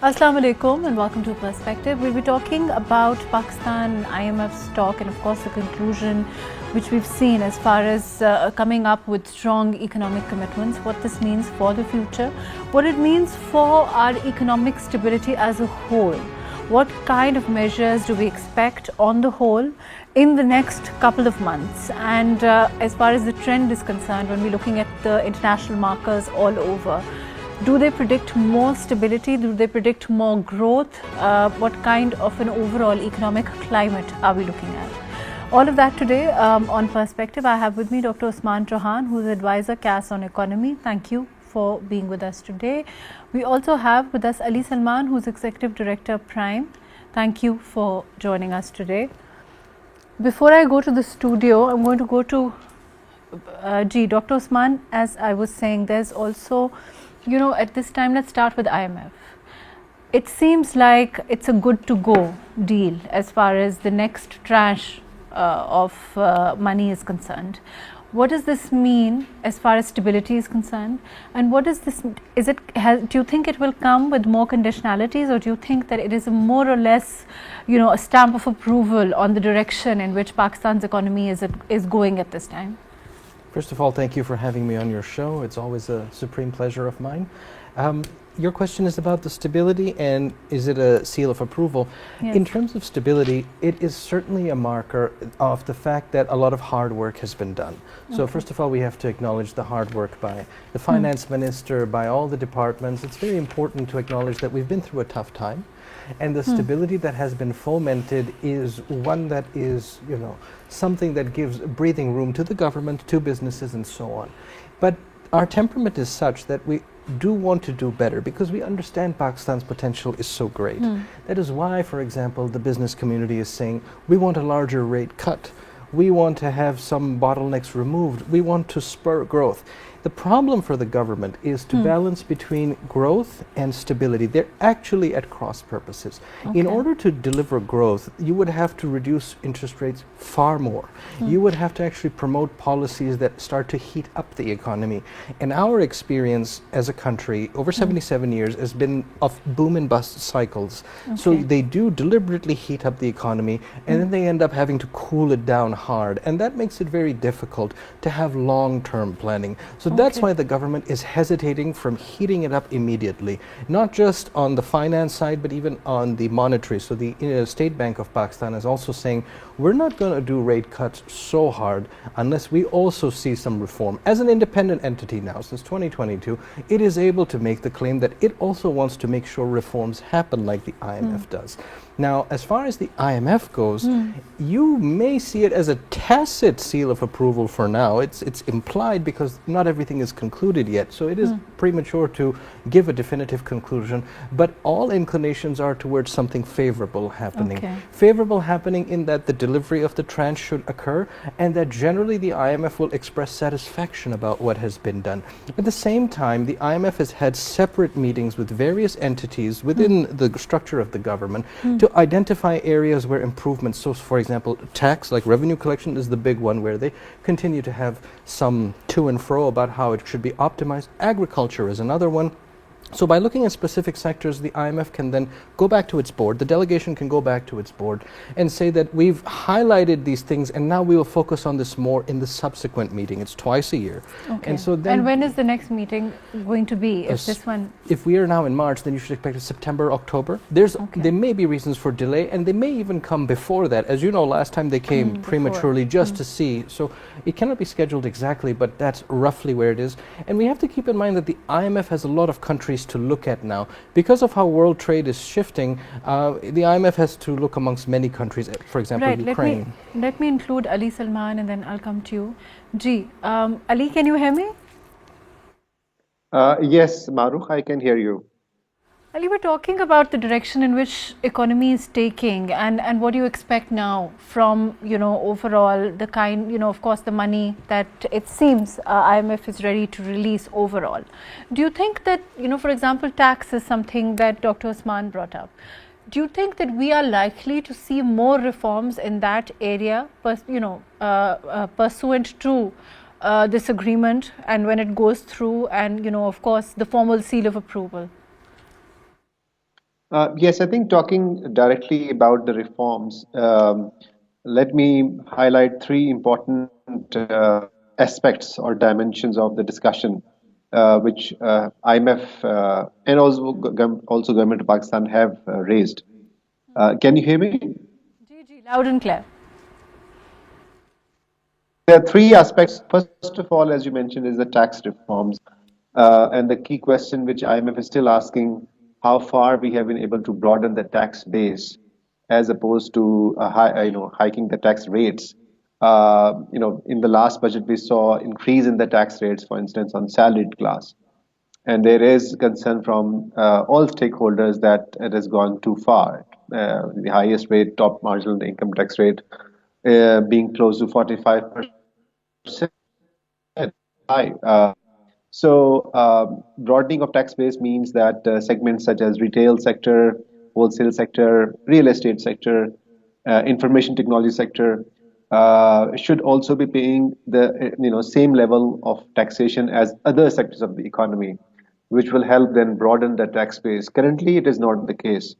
Assalamu alaikum and welcome to Perspective. We'll be talking about Pakistan, IMF's talk, and of course the conclusion which we've seen as far as coming up with strong economic commitments, what this means for the future, what it means for our economic stability as a whole. What kind of measures do we expect on the whole in the next couple of months? And as far as the trend is concerned, when we're looking at the international markers all over, do they predict more stability? Do they predict more growth? What kind of an overall economic climate are we looking at? All of that today on Perspective. I have with me Dr. Usman Chohan, who is advisor CAS on economy. Thank you for being with us today. We also have with us Ali Salman, who is Executive Director Prime. Thank you for joining us today. Before I go to the studio, I'm going to go to Dr. Usman. As I was saying, there's also, you know, at this time, let's start with IMF. It seems like it's a good to go deal as far as the next tranche of money is concerned. What does this mean as far as stability is concerned? And what is this, do you think it will come with more conditionalities, or do you think that it is a more or less, you know, a stamp of approval on the direction in which Pakistan's economy is going at this time? First of all, thank you for having me on your show. It's always a supreme pleasure of mine. Your question is about the stability, and is it a seal of approval? Yes. In terms of stability, it is certainly a marker of the fact that a lot of hard work has been done. So first of all, we have to acknowledge the hard work by the finance minister, by all the departments. It's very important to acknowledge that we've been through a tough time. And the stability that has been fomented is one that is, you know, something that gives breathing room to the government, to businesses, and so on. But our temperament is such that we do want to do better because we understand Pakistan's potential is so great. That is why, for example, the business community is saying we want a larger rate cut. We want to have some bottlenecks removed. We want to spur growth. The problem for the government is to balance between growth and stability. They're actually at cross purposes. In order to deliver growth, you would have to reduce interest rates far more. You would have to actually promote policies that start to heat up the economy. And our experience as a country over 77 years has been of boom and bust cycles. So they do deliberately heat up the economy, and then they end up having to cool it down hard. And that makes it very difficult to have long-term planning. So that's why the government is hesitating from heating it up immediately, not just on the finance side, but even on the monetary. So the State Bank of Pakistan is also saying, we're not going to do rate cuts so hard unless we also see some reform. As an independent entity now, since 2022, it is able to make the claim that it also wants to make sure reforms happen like the IMF does. Now, as far as the IMF goes, you may see it as a tacit seal of approval for now. It's implied because not everything is concluded yet. So it is premature to give a definitive conclusion, but all inclinations are towards something favorable happening. Favorable happening in that the delivery of the tranche should occur, and that generally the IMF will express satisfaction about what has been done. At the same time, the IMF has had separate meetings with various entities within the structure of the government to identify areas where improvements, so for example, tax, like revenue collection is the big one where they continue to have some to and fro about how it should be optimized. Agriculture is another one. So by looking at specific sectors, the IMF can then go back to its board, the delegation can go back to its board and say that we've highlighted these things and now we will focus on this more in the subsequent meeting. It's twice a year. And so then, and when is the next meeting going to be? If this one, if we are now in March, then you should expect it September, October. There may be reasons for delay, and they may even come before that. As you know, last time they came prematurely just to see. So it cannot be scheduled exactly, but that's roughly where it is. And we have to keep in mind that the IMF has a lot of countries to look at now. Because of how world trade is shifting, the IMF has to look amongst many countries, for example, Ukraine. Let me include Ali Salman and then I'll come to you. Ali, can you hear me? Yes, Mahrukh, I can hear you. Ali, we're talking about the direction in which economy is taking, and what do you expect now from, you know, overall the kind, you know, of course the money that it seems IMF is ready to release overall. Do you think that, you know, for example, tax is something that Dr. Usman brought up. Do you think that we are likely to see more reforms in that area, pursuant to this agreement, and when it goes through, and, you know, of course the formal seal of approval? Yes, I think talking directly about the reforms, let me highlight three important aspects or dimensions of the discussion, which IMF and also government of Pakistan have raised. Can you hear me? Loud and clear. There are three aspects. First of all, as you mentioned, is the tax reforms. And the key question which IMF is still asking, how far we have been able to broaden the tax base as opposed to hiking the tax rates. In the last budget, we saw increase in the tax rates, for instance, on salaried class. And there is concern from all stakeholders that it has gone too far. The highest rate, top marginal income tax rate, being close to 45%. High. Broadening of tax base means that segments such as retail sector, wholesale sector, real estate sector, information technology sector should also be paying the same level of taxation as other sectors of the economy, which will help then broaden the tax base. Currently, it is not the case.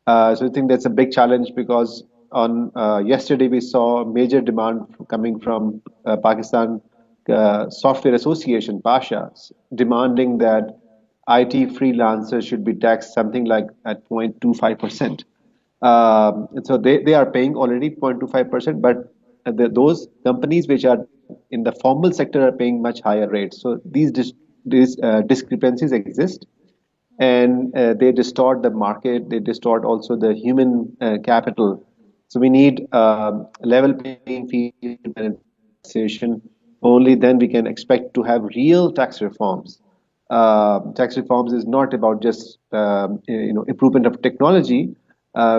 So I think that's a big challenge because on yesterday we saw major demand coming from Pakistan Software Association, Pasha, demanding that IT freelancers should be taxed something like at 0.25%. So they are paying already 0.25%, but those companies which are in the formal sector are paying much higher rates. So these discrepancies exist, and they distort the market. They distort also the human capital. So we need level playing field and taxation. Only then we can expect to have real tax reforms. Tax reforms is not about just improvement of technology,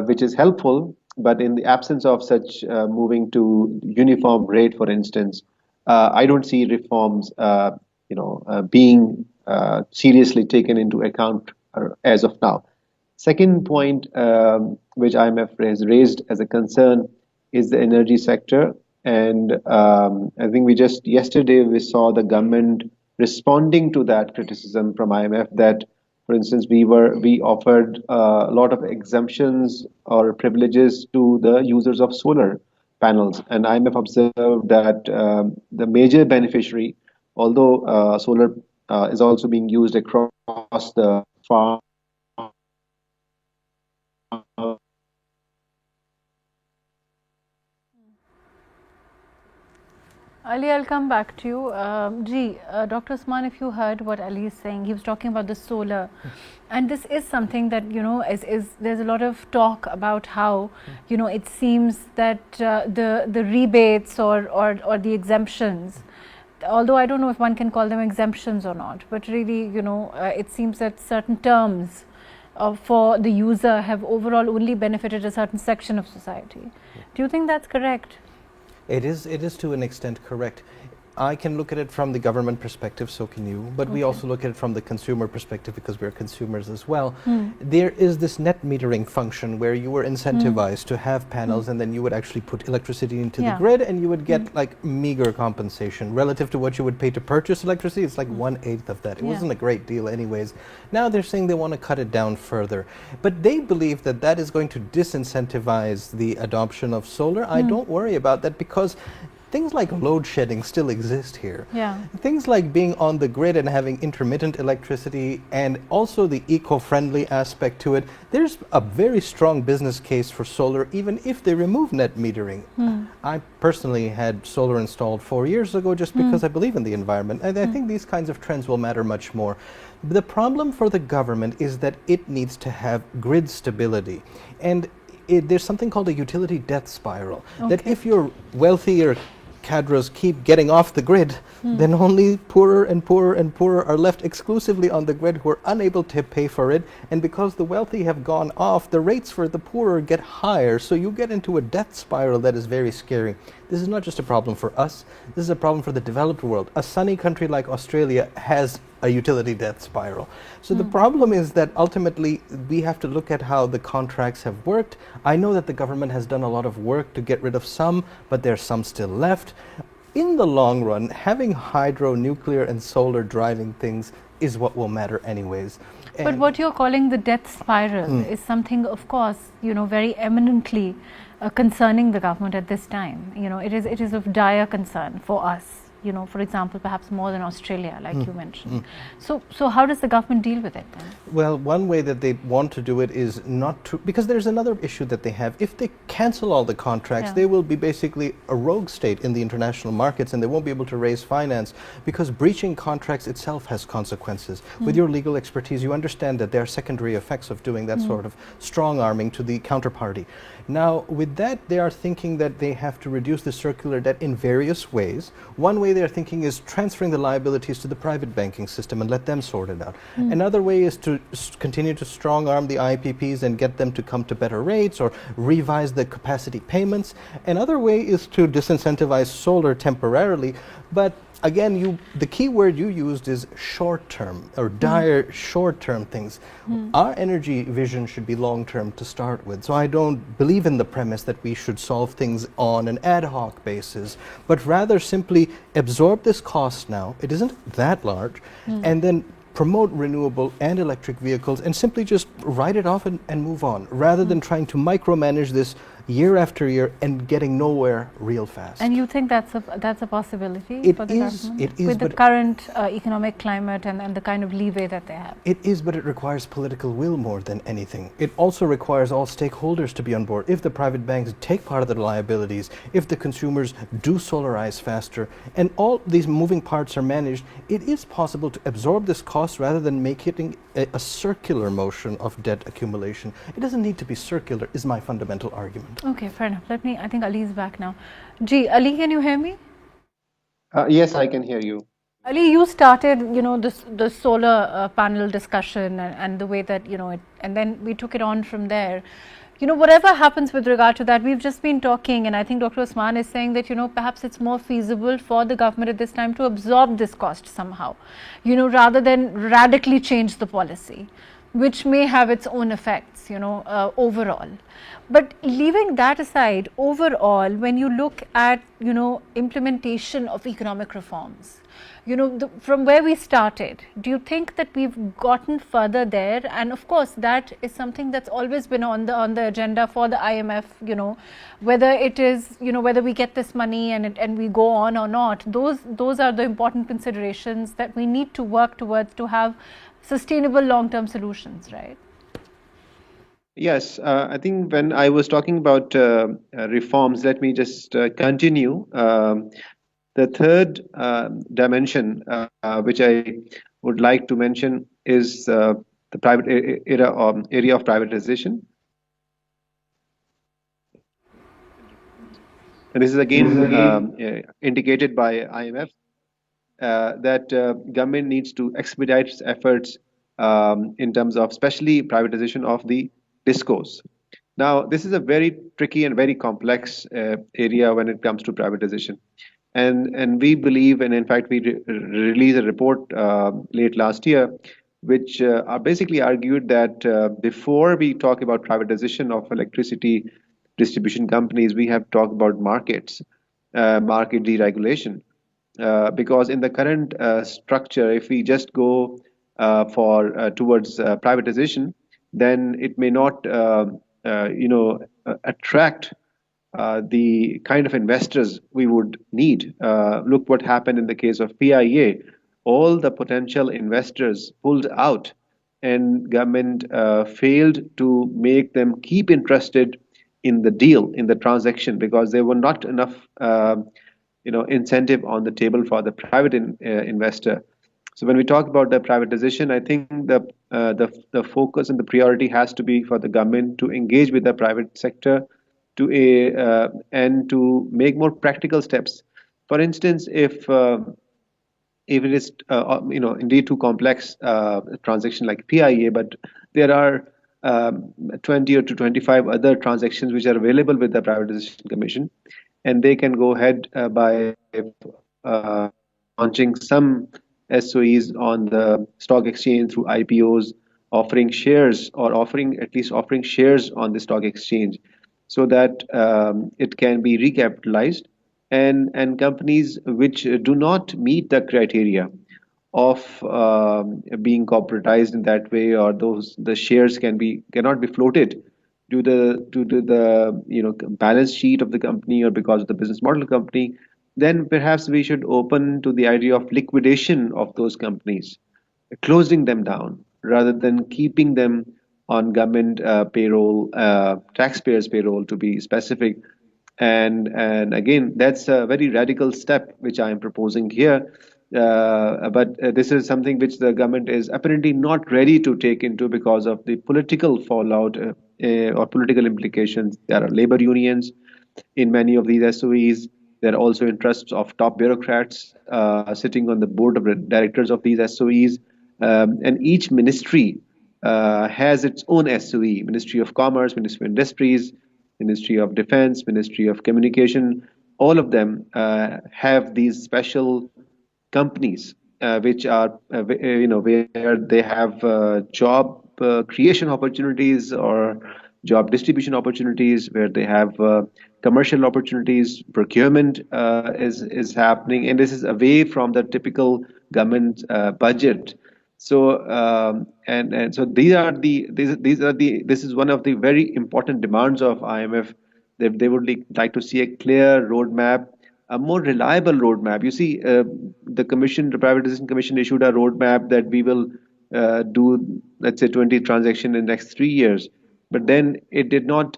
which is helpful, but in the absence of such moving to uniform rate, for instance, I don't see reforms being seriously taken into account as of now. Second point, which IMF has raised as a concern, is the energy sector. And I think we just yesterday we saw the government responding to that criticism from IMF that, for instance, we offered a lot of exemptions or privileges to the users of solar panels, and IMF observed that the major beneficiary, although solar is also being used across the farm. Ali, I'll come back to you. Dr. Usman, if you heard what Ali is saying, he was talking about the solar. And this is something that, there's a lot of talk about how, it seems that the rebates or the exemptions, although I don't know if one can call them exemptions or not, but really, it seems that certain terms for the user have overall only benefited a certain section of society. Do you think that's correct? It is to an extent correct. I can look at it from the government perspective, so can you, but we also look at it from the consumer perspective because we're consumers as well. There is this net metering function where you were incentivized to have panels and then you would actually put electricity into the grid and you would get like meager compensation relative to what you would pay to purchase electricity. It's like 1/8 of that. It wasn't a great deal anyways. Now they're saying they want to cut it down further, but they believe that that is going to disincentivize the adoption of solar. I don't worry about that because things like load shedding still exist here. Things like being on the grid and having intermittent electricity and also the eco-friendly aspect to it, there's a very strong business case for solar even if they remove net metering. I personally had solar installed 4 years ago just because I believe in the environment, and I think these kinds of trends will matter much more. The problem for the government is that it needs to have grid stability, and there's something called a utility death spiral, that if you're wealthier cadres keep getting off the grid, then only poorer and poorer and poorer are left exclusively on the grid who are unable to pay for it. And because the wealthy have gone off, the rates for the poorer get higher. So you get into a death spiral that is very scary. This is not just a problem for us, this is a problem for the developed world. A sunny country like Australia has a utility death spiral. So the problem is that ultimately we have to look at how the contracts have worked. I know that the government has done a lot of work to get rid of some, but there's some still left. In the long run, having hydro, nuclear and solar driving things is what will matter anyways. But what you're calling the death spiral is something, of course, very eminently concerning the government at this time. It is of dire concern for us. For example, perhaps more than Australia, like you mentioned. So how does the government deal with it then? Well, one way that they want to do it is not to, because there's another issue that they have. If they cancel all the contracts, they will be basically a rogue state in the international markets, and they won't be able to raise finance, because breaching contracts itself has consequences. With your legal expertise, you understand that there are secondary effects of doing that sort of strong arming to the counterparty. Now, with that, they are thinking that they have to reduce the circular debt in various ways. One way they're thinking is transferring the liabilities to the private banking system and let them sort it out. Another way is to continue to strong arm the IPPs and get them to come to better rates or revise the capacity payments. Another way is to disincentivize solar temporarily, but again, the key word you used is short-term or dire short-term things. Our energy vision should be long-term to start with. So I don't believe in the premise that we should solve things on an ad hoc basis, but rather simply absorb this cost now. It isn't that large, and then promote renewable and electric vehicles and simply just write it off and move on, rather than trying to micromanage this year after year and getting nowhere real fast. And you think that's a possibility for the government? It is, with the current economic climate and the kind of leeway that they have? It is, but it requires political will more than anything. It also requires all stakeholders to be on board. If the private banks take part of the liabilities, if the consumers do solarize faster, and all these moving parts are managed, it is possible to absorb this cost rather than making it a circular motion of debt accumulation. It doesn't need to be circular, is my fundamental argument. Okay, fair enough. I think Ali is back now. Ali, can you hear me? Yes, I can hear you. Ali, you started, the solar panel discussion and the way that, and then we took it on from there. Whatever happens with regard to that, we've just been talking, and I think Dr. Usman is saying that, perhaps it's more feasible for the government at this time to absorb this cost somehow, rather than radically change the policy, which may have its own effects, overall. But leaving that aside, overall, when you look at, implementation of economic reforms, from where we started, do you think that we've gotten further there? And of course, that is something that's always been on the agenda for the IMF, whether it is, whether we get this money and we go on or not, those are the important considerations that we need to work towards to have sustainable long-term solutions, right? Yes, I think when I was talking about reforms, let me just continue. The third dimension, which I would like to mention, is the private area of privatization. And this is again indicated by IMF that government needs to expedite its efforts in terms of especially privatization of the discos. Now, this is a very tricky and very complex area when it comes to privatization. And we believe, and in fact, we released a report late last year, which basically argued that before we talk about privatization of electricity distribution companies, we have talked about markets, market deregulation. Because in the current structure, if we just go towards privatization, then it may not, attract the kind of investors we would need. Look what happened in the case of PIA. All the potential investors pulled out, and government failed to make them keep interested in the deal, in the transaction, because there were not enough, incentive on the table for the private investor. So when we talk about the privatization, I think the focus and the priority has to be for the government to engage with the private sector and to make more practical steps. For instance, if it is indeed too complex transaction like PIA, but there are 20 or to 25 other transactions which are available with the Privatization Commission, and they can go ahead by launching some SOEs on the stock exchange through IPOs, offering shares or offering shares on the stock exchange, so that it can be recapitalized, and companies which do not meet the criteria of being corporatized in that way, or the shares cannot be floated due to the balance sheet of the company or because of the business model of the company, then perhaps we should open to the idea of liquidation of those companies, closing them down rather than keeping them on government payroll, taxpayers' payroll to be specific. And again, that's a very radical step which I am proposing here. But this is something which the government is apparently not ready to take into because of the political fallout or political implications. There are labor unions in many of these SOEs. There are also interests of top bureaucrats sitting on the board of directors of these SOEs. And each ministry has its own SOE: Ministry of Commerce, Ministry of Industries, Ministry of Defense, Ministry of Communication. All of them have these special companies which are where they have job creation opportunities or job distribution opportunities, where they have commercial opportunities. Procurement is happening, and this is away from the typical government budget. So and so this is one of the very important demands of IMF. They would like to see a clear roadmap, a more reliable roadmap. You see, the Privatization Commission issued a roadmap that we will do, let's say, 20 transactions in the next 3 years, but then it did not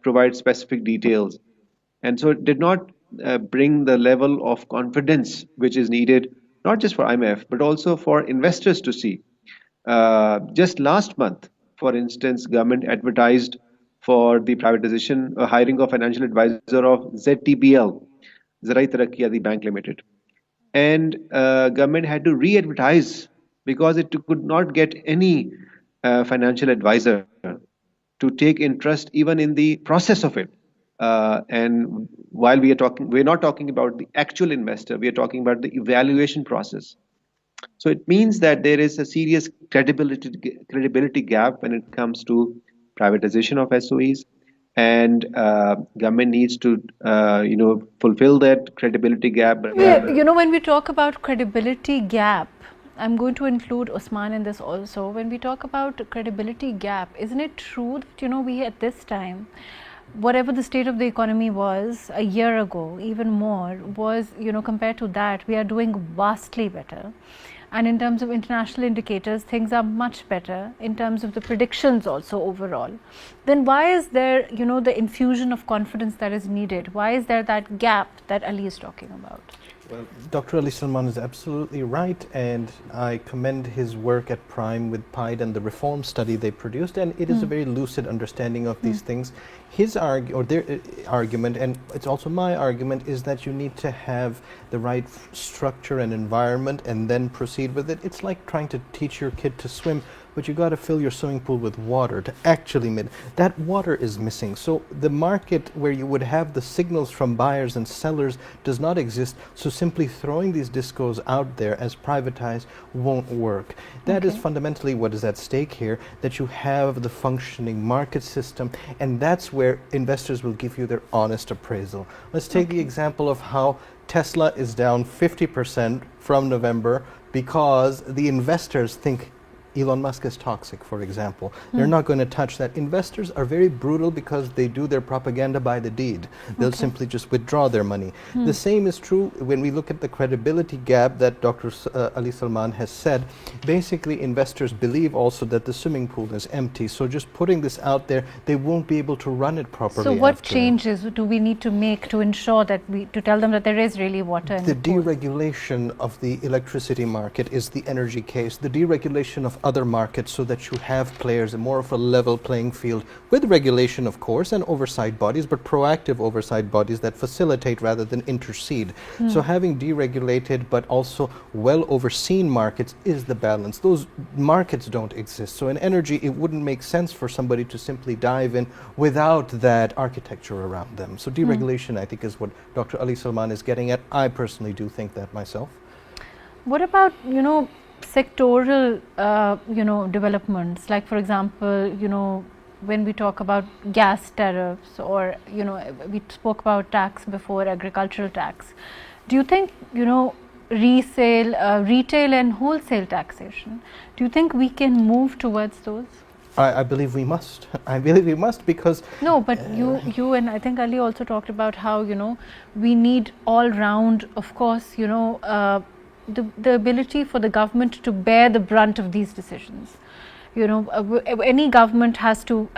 provide specific details, and so it did not bring the level of confidence which is needed, not just for IMF but also for investors to see. Just last month, for instance, government advertised for the privatization, hiring of financial advisor of ZTBL, Zarai Taraqqiyati Bank Limited, and government had to re-advertise because it could not get any financial advisor to take interest even in the process of it. And while we're not talking about the actual investor, we are talking about the evaluation process. So it means that there is a serious credibility gap when it comes to privatization of SOEs, and government needs to fulfill that credibility gap. When we talk about credibility gap, I'm going to include Usman in this also. When we talk about credibility gap, isn't it true that we at this time, whatever the state of the economy was a year ago, even more, was compared to that, we are doing vastly better. And in terms of international indicators, things are much better in terms of the predictions also overall. Then why is there, the infusion of confidence that is needed? Why is there that gap that Ali is talking about? Well, Dr. Ali Salman is absolutely right, and I commend his work at Prime with PIDE and the reform study they produced, and it is a very lucid understanding of these things. His their argument, and it's also my argument, is that you need to have the right structure and environment and then proceed with it. It's like trying to teach your kid to swim, but you got to fill your swimming pool with water to actually that water is missing. So the market where you would have the signals from buyers and sellers does not exist. So simply throwing these discos out there as privatized won't work. That is fundamentally what is at stake here, that you have the functioning market system, and that's where investors will give you their honest appraisal. Let's take the example of how Tesla is down 50% from November because the investors think Elon Musk is toxic, for example. They're not going to touch that. Investors are very brutal because they do their propaganda by the deed. They'll simply just withdraw their money. The same is true when we look at the credibility gap that Dr. Ali Salman has said. Basically, investors believe also that the swimming pool is empty. So just putting this out there, they won't be able to run it properly. So what changes do we need to make to ensure that to tell them that there is really water in the pool? The deregulation of the electricity market is the energy case. The deregulation of other markets so that you have players, more of a level playing field with regulation, of course, and oversight bodies, but proactive oversight bodies that facilitate rather than intercede. So having deregulated but also well overseen markets is the balance. Those markets don't exist. So in energy, it wouldn't make sense for somebody to simply dive in without that architecture around them. So deregulation, I think, is what Dr. Ali Salman is getting at. I personally do think that myself. What about, sectoral, developments, like for example, when we talk about gas tariffs, or, we spoke about tax before, agricultural tax. Do you think, retail and wholesale taxation. Do you think we can move towards those? I believe we must. I believe we must because... No, but you and I think Ali also talked about how, we need all round, of course, the ability for the government to bear the brunt of these decisions. Any government has to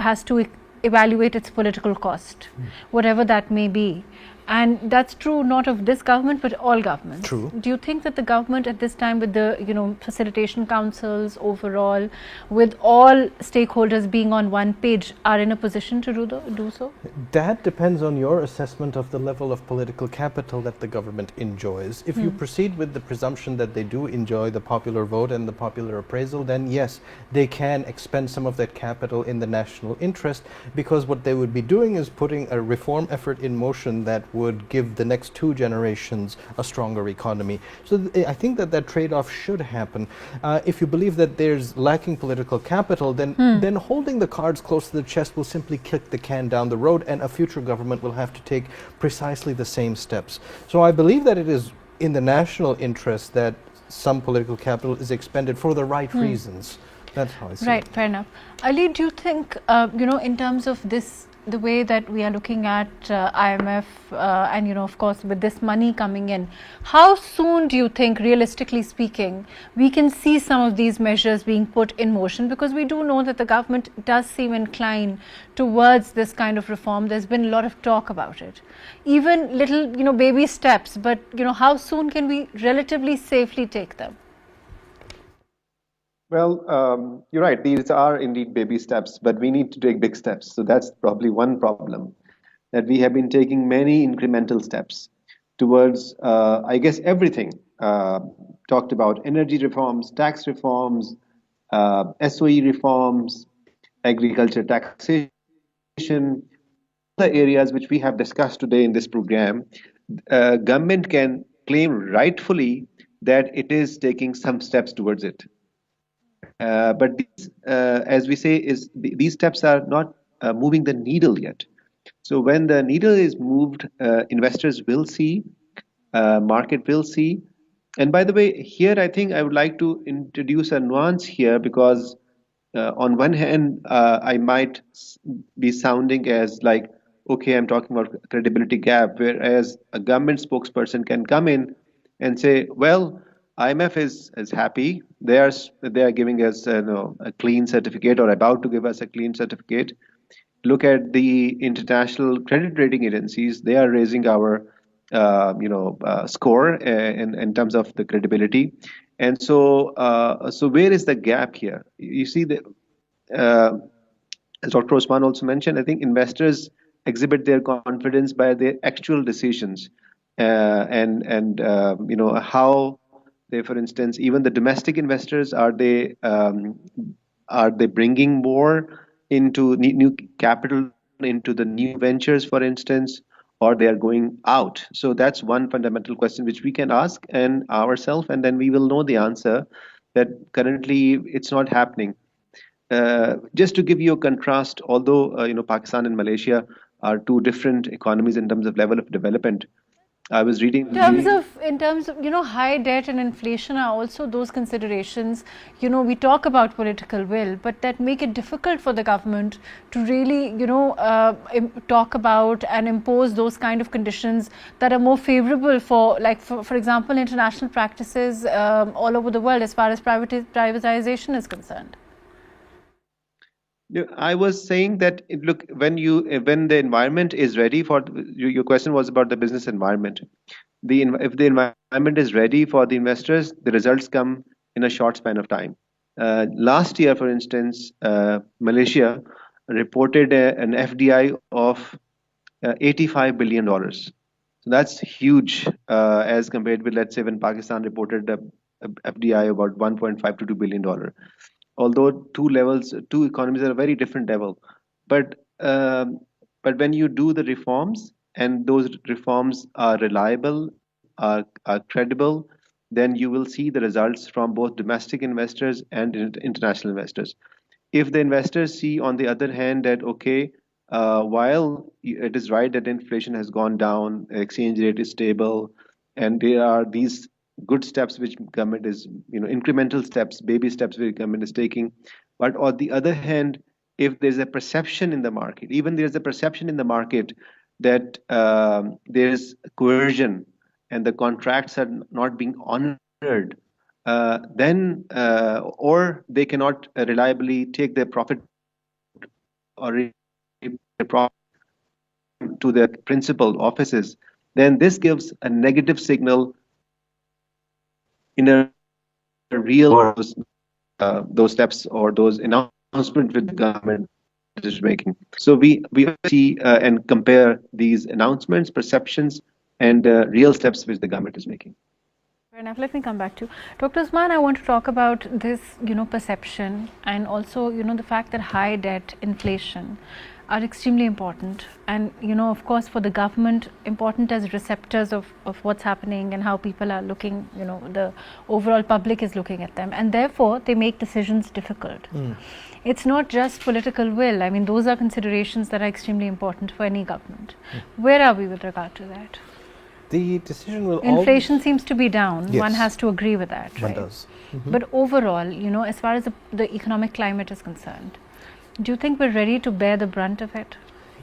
evaluate its political cost, whatever that may be. And that's true not of this government but all governments. True. Do you think that the government at this time, with the facilitation councils overall, with all stakeholders being on one page, are in a position to do so? That depends on your assessment of the level of political capital that the government enjoys. If you proceed with the presumption that they do enjoy the popular vote and the popular appraisal, then yes, they can expend some of that capital in the national interest, because what they would be doing is putting a reform effort in motion that would give the next 2 generations a stronger economy. So I think that trade-off should happen. If you believe that there's lacking political capital, then holding the cards close to the chest will simply kick the can down the road, and a future government will have to take precisely the same steps. So I believe that it is in the national interest that some political capital is expended for the right reasons. That's how I see it. Right, fair enough. Ali, do you think, in terms of this, the way that we are looking at IMF and, of course, with this money coming in, how soon do you think, realistically speaking, we can see some of these measures being put in motion? Because we do know that the government does seem inclined towards this kind of reform. There's been a lot of talk about it. Even little, baby steps, but, how soon can we relatively safely take them? Well, you're right. These are indeed baby steps, but we need to take big steps. So that's probably one problem, that we have been taking many incremental steps towards, I guess, everything. Talked about energy reforms, tax reforms, SOE reforms, agriculture taxation, the areas which we have discussed today in this program. Government can claim rightfully that it is taking some steps towards it. But these, as we say, these steps are not moving the needle yet. So when the needle is moved, investors will see, market will see. And by the way, here I think I would like to introduce a nuance here, because on one hand, I might be sounding as like, okay, I'm talking about credibility gap, whereas a government spokesperson can come in and say, well, IMF is happy. They are giving us a clean certificate, or about to give us a clean certificate. Look at the international credit rating agencies; they are raising our score in terms of the credibility. And so where is the gap here? You see, as Dr. Usman also mentioned, I think investors exhibit their confidence by their actual decisions, and how they, for instance, even the domestic investors, are they bringing more into new capital into the new ventures, for instance, or they are going out? So that's one fundamental question which we can ask and ourselves, and then we will know the answer that currently it's not happening. Just to give you a contrast, although Pakistan and Malaysia are 2 different economies in terms of level of development, I was reading. In terms of high debt and inflation are also those considerations. We talk about political will, but that make it difficult for the government to really talk about and impose those kind of conditions that are more favorable for, like for example, international practices all over the world as far as privatization is concerned. I was saying that look, when the environment is ready for, your question was about the business environment. If the environment is ready for the investors, the results come in a short span of time. Last year, for instance, Malaysia reported an FDI of $85 billion. So that's huge as compared with, let's say, when Pakistan reported a FDI about $1.5 to $2 billion. Although two economies are a very different level, but when you do the reforms and those reforms are reliable, are credible, then you will see the results from both domestic investors and international investors. If the investors see, on the other hand, that okay, while it is right that inflation has gone down, exchange rate is stable, and there are these good steps which government is, incremental steps, baby steps which government is taking. But on the other hand, if there's a perception in the market, even there's a perception in the market that there's coercion and the contracts are not being honored, then or they cannot reliably take their profit or their profit to their principal offices, then this gives a negative signal in a real those steps or those announcements with the government is making. So we see and compare these announcements, perceptions, and real steps which the government is making. Fair enough. Let me come back to Dr. Usman. I want to talk about this, perception, and also, the fact that high debt, inflation are extremely important, and of course for the government important as receptors of what's happening and how people are looking, the overall public is looking at them, and therefore they make decisions difficult. It's not just political will. I mean, those are considerations that are extremely important for any government. Where are we with regard to that? The decision will inflation seems to be down. Yes. One has to agree with that, right? One does. But overall, as far as the economic climate is concerned, do you think we're ready to bear the brunt of it?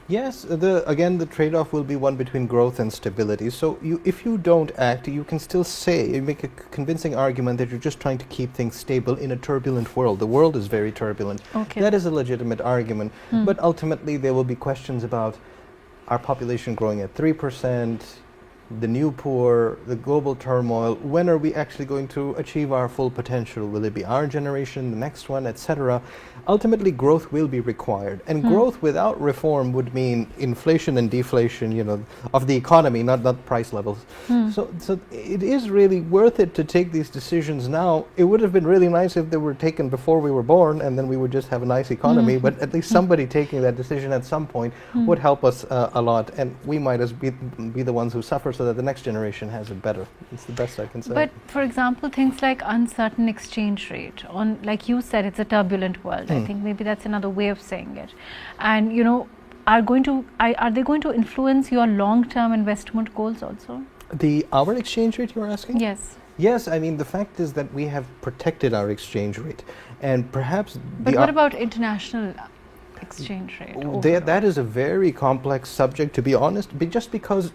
Yes, again, the trade-off will be one between growth and stability. So if you don't act, you can still you make a convincing argument that you're just trying to keep things stable in a turbulent world. The world is very turbulent. Okay. That is a legitimate argument. But ultimately, there will be questions about our population growing at 3%, the new poor, the global turmoil. When are we actually going to achieve our full potential? Will it be our generation, the next one, etc.? Ultimately, growth will be required, and growth without reform would mean inflation and deflation, of the economy, not price levels. So it is really worth it to take these decisions now. It would have been really nice if they were taken before we were born, and then we would just have a nice economy. But at least somebody taking that decision at some point would help us a lot, and we might as be the ones who suffer, so that the next generation has it better. It's the best I can say. But for example, things like uncertain exchange rate, like you said, it's a turbulent world. I think maybe that's another way of saying it. And are they going to influence your long-term investment goals also? Our exchange rate, you're asking? Yes. Yes, I mean, the fact is that we have protected our exchange rate, and perhaps. But what about international exchange rate? That is a very complex subject, to be honest, just because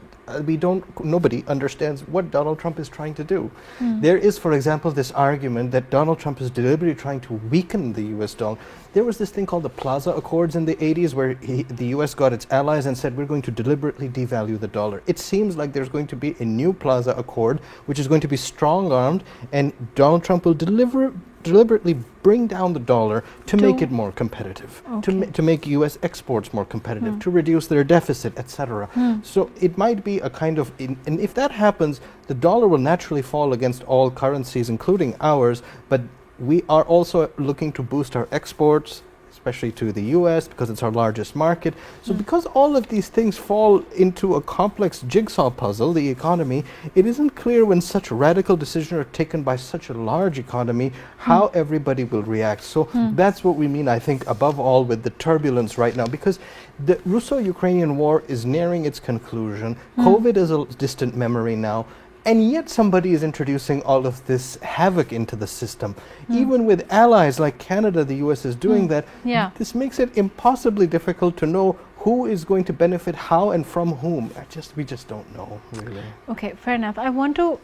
nobody understands what Donald Trump is trying to do. There is, for example, this argument that Donald Trump is deliberately trying to weaken the US dollar. There was this thing called the Plaza Accords in the 80s where the US got its allies and said, we're going to deliberately devalue the dollar. It seems like there's going to be a new Plaza Accord, which is going to be strong-armed, and Donald Trump will deliberately bring down the dollar to make it more competitive, to make US exports more competitive, to reduce their deficit, etc. So it might be a kind of, and if that happens, the dollar will naturally fall against all currencies, including ours, but we are also looking to boost our exports, especially to the US, because it's our largest market. So because all of these things fall into a complex jigsaw puzzle, the economy, it isn't clear when such radical decisions are taken by such a large economy, how everybody will react. So that's what we mean, I think, above all, with the turbulence right now, because the Russo-Ukrainian war is nearing its conclusion. COVID is a distant memory now. And yet somebody is introducing all of this havoc into the system. Even with allies like Canada, the US is doing that. This makes it impossibly difficult to know who is going to benefit how and from whom. We just don't know, really. Okay, fair enough. I want to,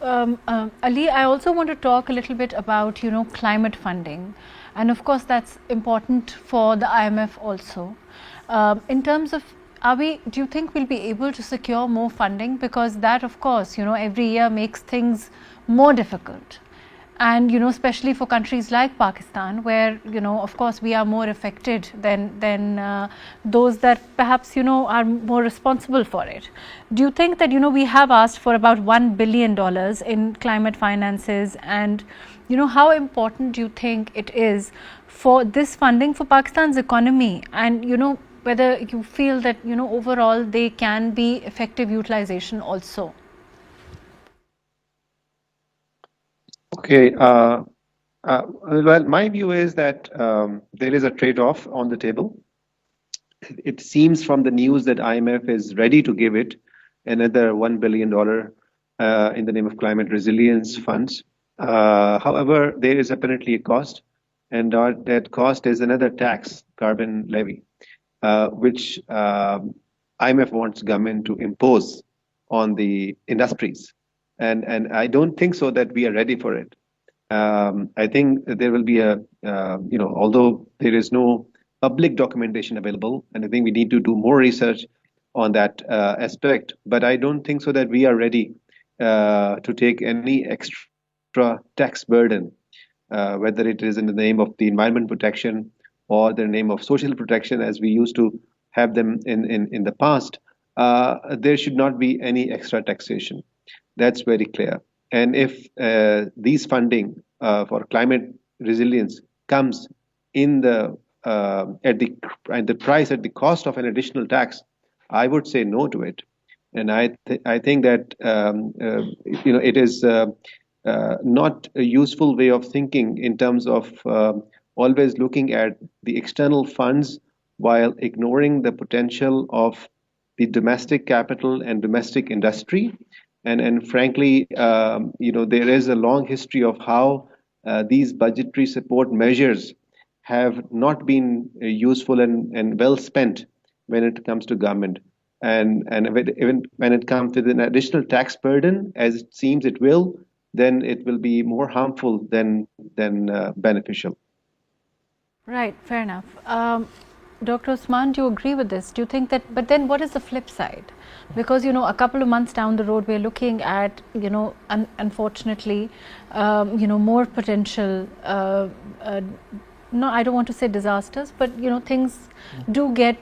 Ali, I also want to talk a little bit about, climate funding. And of course, that's important for the IMF also. In terms of, do you think we'll be able to secure more funding? Because that, of course, every year makes things more difficult. And, especially for countries like Pakistan, where, of course, we are more affected than those that perhaps, are more responsible for it. Do you think that, we have asked for about $1 billion in climate finances, and, how important do you think it is for this funding for Pakistan's economy, and, whether you feel that, overall they can be effective utilization also? Okay. Well, my view is that there is a trade-off on the table. It seems from the news that IMF is ready to give it another $1 billion in the name of climate resilience funds. However, there is apparently a cost, and that cost is another tax, carbon levy, which IMF wants government to impose on the industries. And I don't think so that we are ready for it. I think that there will be although there is no public documentation available, and I think we need to do more research on that aspect. But I don't think so that we are ready to take any extra tax burden, whether it is in the name of the environment protection or the name of social protection, as we used to have them in the past. There should not be any extra taxation. That's very clear. And if these funding for climate resilience comes in at the price at the cost of an additional tax, I would say no to it. And I think that it is not a useful way of thinking in terms of always looking at the external funds while ignoring the potential of the domestic capital and domestic industry. And frankly, there is a long history of how these budgetary support measures have not been useful and well spent when it comes to government. And even when it comes to an additional tax burden, as it seems it will, then it will be more harmful than beneficial. Right, fair enough. Dr. Usman, do you agree with this? Do you think that, but then what is the flip side? Because, a couple of months down the road, we're looking at, unfortunately, more potential, no, I don't want to say disasters, but, things do get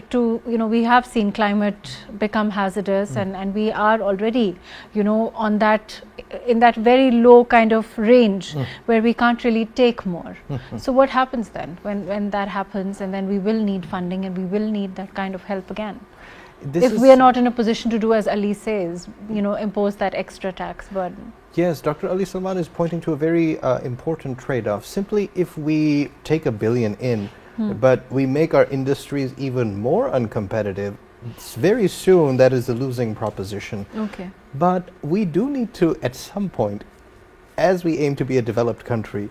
to we have seen climate become hazardous, and we are already, on that, in that very low kind of range where we can't really take more. So what happens then when that happens, and then we will need funding and we will need that kind of help again? If we are not in a position to do, as Ali says, impose that extra tax burden. Yes, Dr. Ali Salman is pointing to a very important trade-off. Simply, if we take $1 billion in, but we make our industries even more uncompetitive, very soon that is a losing proposition. Okay. But we do need to, at some point, as we aim to be a developed country,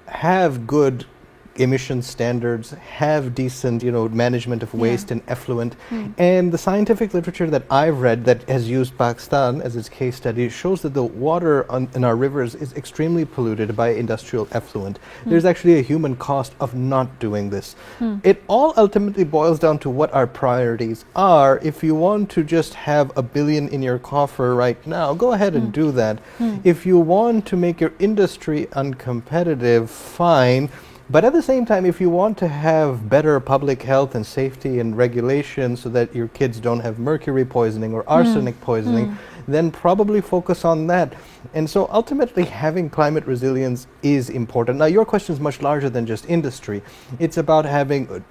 have good emission standards, have decent, management of waste and effluent. And the scientific literature that I've read that has used Pakistan as its case study shows that the water in our rivers is extremely polluted by industrial effluent. There's actually a human cost of not doing this. It all ultimately boils down to what our priorities are. If you want to just have $1 billion in your coffer right now, go ahead and do that. If you want to make your industry uncompetitive, fine. But at the same time, if you want to have better public health and safety and regulation so that your kids don't have mercury poisoning or arsenic poisoning, then probably focus on that. And so ultimately having climate resilience is important. Now your question is much larger than just industry. It's about having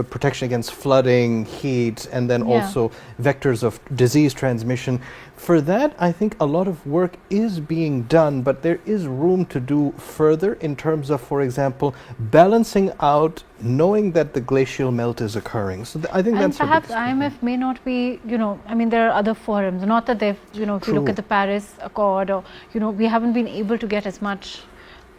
protection against flooding, heat, and then also vectors of disease transmission. For that, I think a lot of work is being done, but there is room to do further in terms of, for example, balancing out, knowing that the glacial melt is occurring. So I think that's perhaps IMF may not be, there are other forums, not that they've, if you look at the Paris Accord, or, we haven't been able to get as much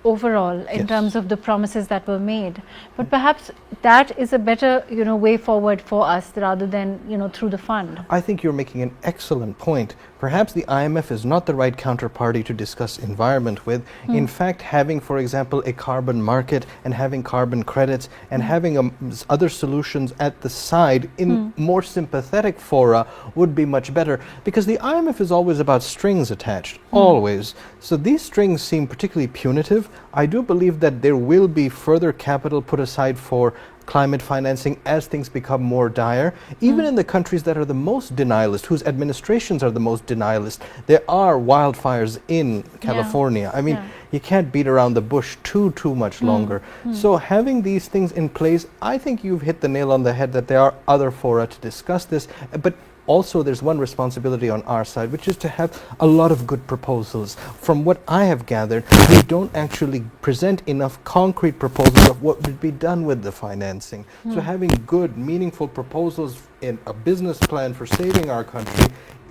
overall in terms of the promises that were made, but perhaps that is a better way forward for us rather than through the fund. I think you're making an excellent point. Perhaps the IMF is not the right counterparty to discuss environment with. In fact, having, for example, a carbon market and having carbon credits and having other solutions at the side in more sympathetic fora would be much better, because the IMF is always about strings attached, always. So these strings seem particularly punitive. I do believe that there will be further capital put aside for climate financing as things become more dire. Even in the countries that are the most denialist, whose administrations are the most denialist, there are wildfires in California. I mean, you can't beat around the bush too much longer. So having these things in place, I think you've hit the nail on the head that there are other fora to discuss this, but also there's one responsibility on our side, which is to have a lot of good proposals. From what I have gathered, we don't actually present enough concrete proposals of what would be done with the financing. So having good, meaningful proposals in a business plan for saving our country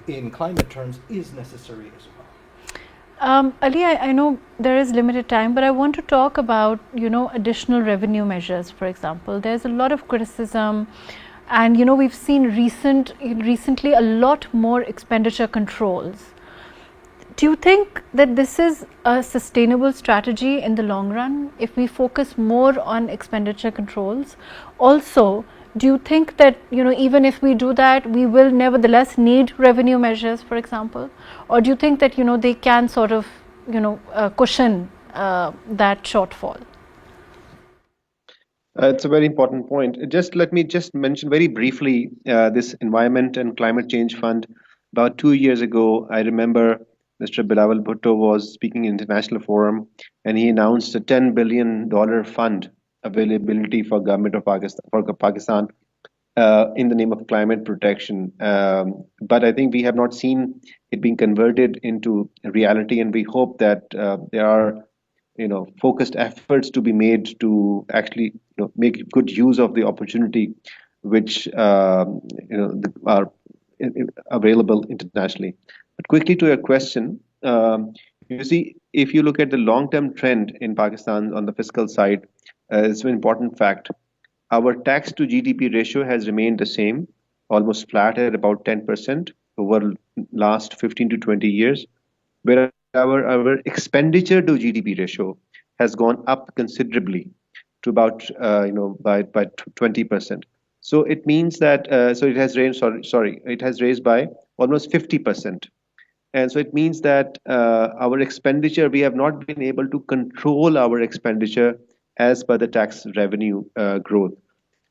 in climate terms is necessary as well. Ali, I know there is limited time, but I want to talk about, additional revenue measures, for example. There's a lot of criticism, and, we've seen recently a lot more expenditure controls. Do you think that this is a sustainable strategy in the long run if we focus more on expenditure controls? Also, do you think that, even if we do that, we will nevertheless need revenue measures, for example? Or do you think that, they can sort of, cushion that shortfall? It's a very important point. Let me mention very briefly this Environment and Climate Change Fund. About 2 years ago, I remember Mr. Bilawal Bhutto was speaking in international forum, and he announced a $10 billion fund availability for government of Pakistan in the name of climate protection. But I think we have not seen it being converted into reality, and we hope that there are focused efforts to be made to actually make good use of the opportunity which are available internationally. But quickly to your question, you see, if you look at the long-term trend in Pakistan on the fiscal side, it's an important fact. Our tax to GDP ratio has remained the same, almost flat at about 10% over last 15 to 20 years, whereas our expenditure to GDP ratio has gone up considerably to about by 20%. So it means that it has raised by almost 50%. And so it means that our expenditure, we have not been able to control our expenditure as per the tax revenue growth.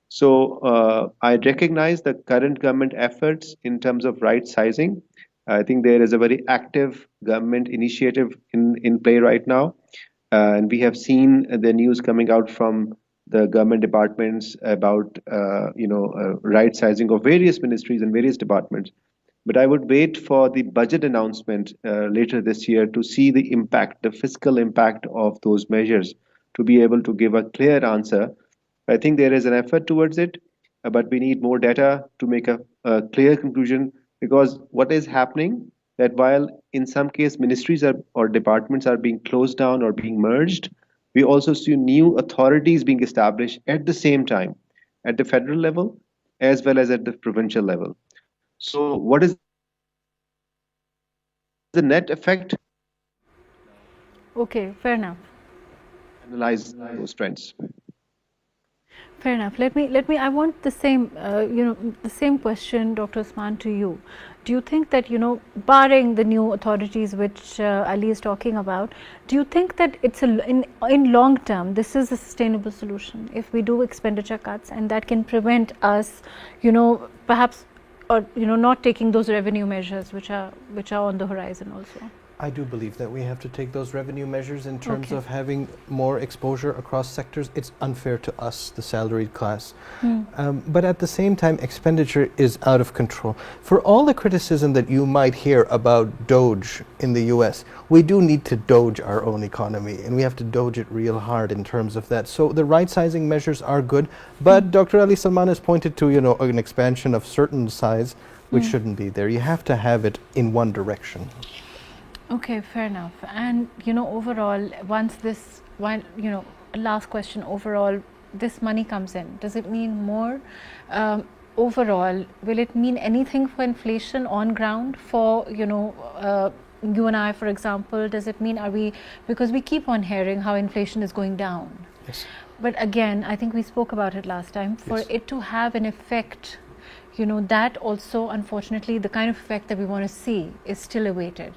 So I recognize the current government efforts in terms of right sizing. I think there is a very active government initiative in play right now. And we have seen the news coming out from the government departments about right sizing of various ministries and various departments. But I would wait for the budget announcement later this year to see the impact, the fiscal impact of those measures, to be able to give a clear answer. I think there is an effort towards it, but we need more data to make a clear conclusion, because what is happening, that while in some case ministries or departments are being closed down or being merged, we also see new authorities being established at the same time at the federal level as well as at the provincial level. So what is the net effect? Okay, fair enough. Analyze those trends. Fair enough. Let me. I want the same, the same question, Dr. Usman, to you. Do you think that, barring the new authorities which Ali is talking about, do you think that it's in long term, this is a sustainable solution if we do expenditure cuts, and that can prevent us, perhaps, or not taking those revenue measures which are on the horizon also? I do believe that we have to take those revenue measures in terms of having more exposure across sectors. It's unfair to us, the salaried class. But at the same time, expenditure is out of control. For all the criticism that you might hear about Doge in the US, we do need to Doge our own economy, and we have to Doge it real hard in terms of that. So the right-sizing measures are good, but Dr. Ali Salman has pointed to, an expansion of certain size, which shouldn't be there. You have to have it in one direction. Okay, fair enough. And overall, last question, overall, this money comes in, does it mean more? Overall, will it mean anything for inflation on ground for, you and I, for example? Does it mean, because we keep on hearing how inflation is going down. Yes. But again, I think we spoke about it last time, for it to have an effect, that also, unfortunately, the kind of effect that we want to see is still awaited.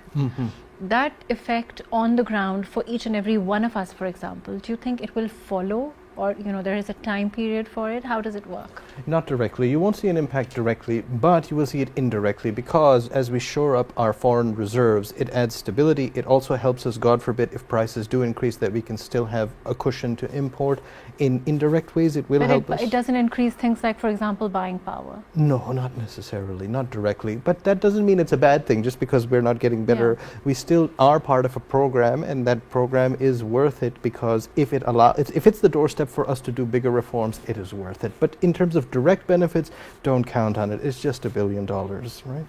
That effect on the ground for each and every one of us, for example, do you think it will follow, or there is a time period for it? How does it work? Not directly. You won't see an impact directly, but you will see it indirectly, because as we shore up our foreign reserves, it adds stability. It also helps us, God forbid, if prices do increase, that we can still have a cushion to import. In indirect ways, it will help us. It doesn't increase things like, for example, buying power? No, not necessarily, not directly. But that doesn't mean it's a bad thing just because we're not getting better. Yeah. We still are part of a program, and that program is worth it, because if it's the doorstep except for us to do bigger reforms, it is worth it. But in terms of direct benefits, don't count on it. It's just $1 billion, right?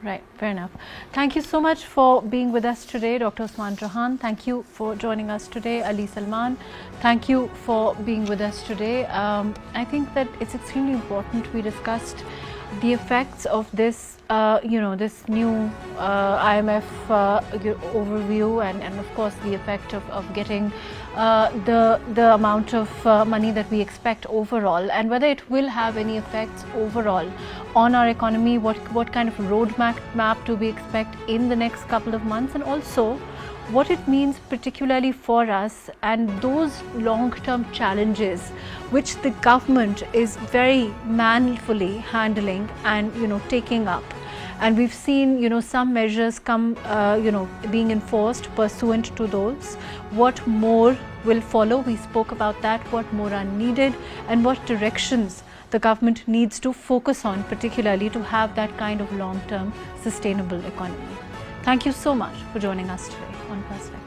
Right, fair enough. Thank you so much for being with us today, Dr. Usman Chohan. Thank you for joining us today, Ali Salman. Thank you for being with us today. I think that it's extremely important we discussed the effects of this, this new IMF overview, and of course the effect of getting the amount of money that we expect overall, and whether it will have any effects overall on our economy, what kind of roadmap do we expect in the next couple of months, and also what it means particularly for us and those long-term challenges which the government is very manfully handling and taking up. And we've seen some measures come being enforced pursuant to those. What more will follow? We spoke about that. What more are needed, and what directions the government needs to focus on, particularly to have that kind of long-term sustainable economy. Thank you so much for joining us today on Perspectives.